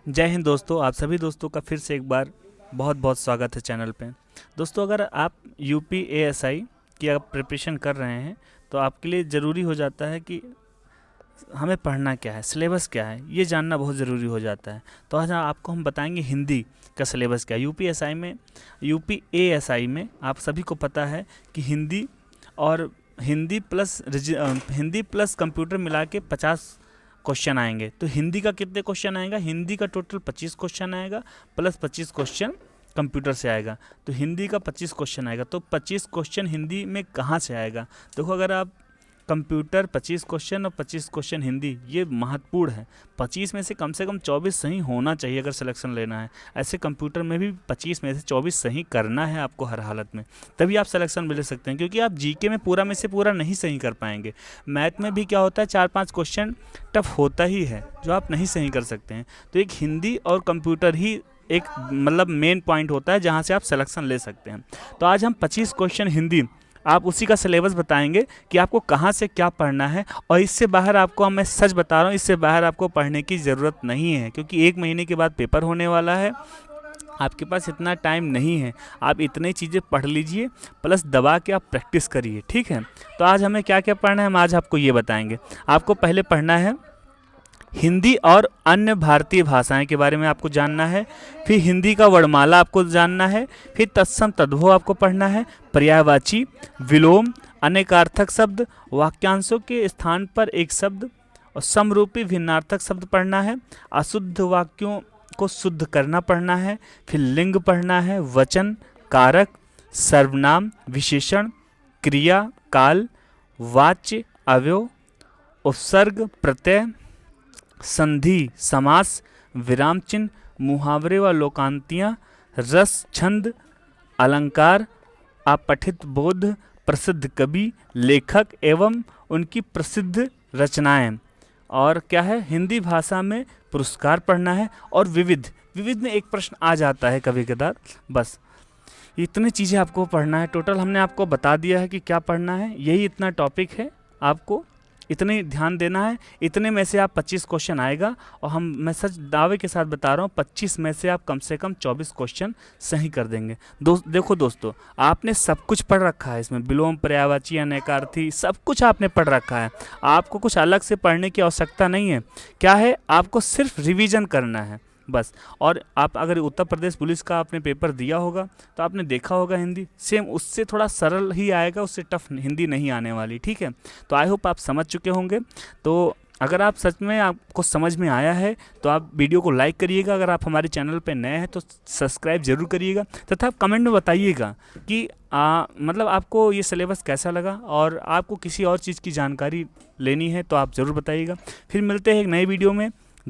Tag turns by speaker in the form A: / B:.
A: जय हिंद दोस्तों, आप सभी दोस्तों का फिर से एक बार बहुत बहुत स्वागत है चैनल पे। दोस्तों, अगर आप यूपी एएसआई की आप प्रिपरेशन कर रहे हैं तो आपके लिए ज़रूरी हो जाता है कि हमें पढ़ना क्या है, सिलेबस क्या है, ये जानना बहुत ज़रूरी हो जाता है। तो आज आपको हम बताएंगे हिंदी का सिलेबस क्या है। यूपी एएसआई में आप सभी को पता है कि हिंदी और हिंदी प्लस कंप्यूटर मिला के 50 क्वेश्चन आएंगे। तो हिंदी का कितने क्वेश्चन आएगा? हिंदी का टोटल 25 क्वेश्चन आएगा, प्लस 25 क्वेश्चन कंप्यूटर से आएगा। तो हिंदी का 25 क्वेश्चन आएगा। तो 25 क्वेश्चन हिंदी में कहाँ से आएगा? देखो, अगर आप कंप्यूटर 25 क्वेश्चन और 25 क्वेश्चन हिंदी, ये महत्वपूर्ण है। 25 में से कम 24 सही होना चाहिए अगर सिलेक्शन लेना है। ऐसे कंप्यूटर में भी 25 में से 24 सही करना है आपको हर हालत में, तभी आप सिलेक्शन ले सकते हैं। क्योंकि आप जीके में पूरा में से पूरा नहीं सही कर पाएंगे। मैथ में भी क्या होता है, 4-5 क्वेश्चन टफ होता ही है जो आप नहीं सही कर सकते हैं। तो एक हिंदी और कंप्यूटर ही एक मतलब मेन पॉइंट होता है जहाँ से आप सिलेक्शन ले सकते हैं। तो आज हम 25 क्वेश्चन हिंदी, आप उसी का सिलेबस बताएंगे कि आपको कहाँ से क्या पढ़ना है। और इससे बाहर आपको, मैं सच बता रहा हूँ, इससे बाहर आपको पढ़ने की ज़रूरत नहीं है। क्योंकि 1 महीने के बाद पेपर होने वाला है, आपके पास इतना टाइम नहीं है। आप इतनी चीज़ें पढ़ लीजिए, प्लस दबा के आप प्रैक्टिस करिए, ठीक है। तो आज हमें क्या क्या पढ़ना है, हम आज आपको ये बताएंगे। आपको पहले पढ़ना है हिंदी और अन्य भारतीय भाषाएं के बारे में आपको जानना है। फिर हिंदी का वर्णमाला आपको जानना है। फिर तत्सम तद्भव आपको पढ़ना है। पर्यायवाची, विलोम, अनेकार्थक शब्द, वाक्यांशों के स्थान पर एक शब्द और समरूपी भिन्नार्थक शब्द पढ़ना है। अशुद्ध वाक्यों को शुद्ध करना पढ़ना है। फिर लिंग पढ़ना है, वचन, कारक, सर्वनाम, विशेषण, क्रिया, काल, वाच्य, अवयव, उपसर्ग, प्रत्यय, संधि, समास, विराम चिन्ह, मुहावरे व लोकांतियाँ, रस, छंद, अलंकार, अपठित बोध, प्रसिद्ध कवि, लेखक एवं उनकी प्रसिद्ध रचनाएं। और क्या है, हिंदी भाषा में पुरस्कार पढ़ना है। और विविध विविध में एक प्रश्न आ जाता है कभी कदार। बस इतनी चीज़ें आपको पढ़ना है। टोटल हमने आपको बता दिया है कि क्या पढ़ना है, यही इतना टॉपिक है। आपको इतने ध्यान देना है। इतने में से आप 25 क्वेश्चन आएगा। और मैं सच दावे के साथ बता रहा हूँ, 25 में से आप कम से कम 24 क्वेश्चन सही कर देंगे। देखो दोस्तों, आपने सब कुछ पढ़ रखा है इसमें, विलोम, पर्यायवाची, अनेकार्थी, सब कुछ आपने पढ़ रखा है। आपको कुछ अलग से पढ़ने की आवश्यकता नहीं है। क्या है, आपको सिर्फ रिवीजन करना है बस। और आप अगर उत्तर प्रदेश पुलिस का आपने पेपर दिया होगा तो आपने देखा होगा हिंदी, सेम उससे थोड़ा सरल ही आएगा, उससे टफ हिंदी नहीं आने वाली, ठीक है। तो आई होप आप समझ चुके होंगे। तो अगर आप सच में आपको समझ में आया है तो आप वीडियो को लाइक करिएगा। अगर आप हमारे चैनल पर नए हैं तो सब्सक्राइब जरूर करिएगा। तथा कमेंट में बताइएगा कि मतलब आपको ये सिलेबस कैसा लगा, और आपको किसी और चीज़ की जानकारी लेनी है तो आप ज़रूर बताइएगा। फिर मिलते हैं एक नए वीडियो में।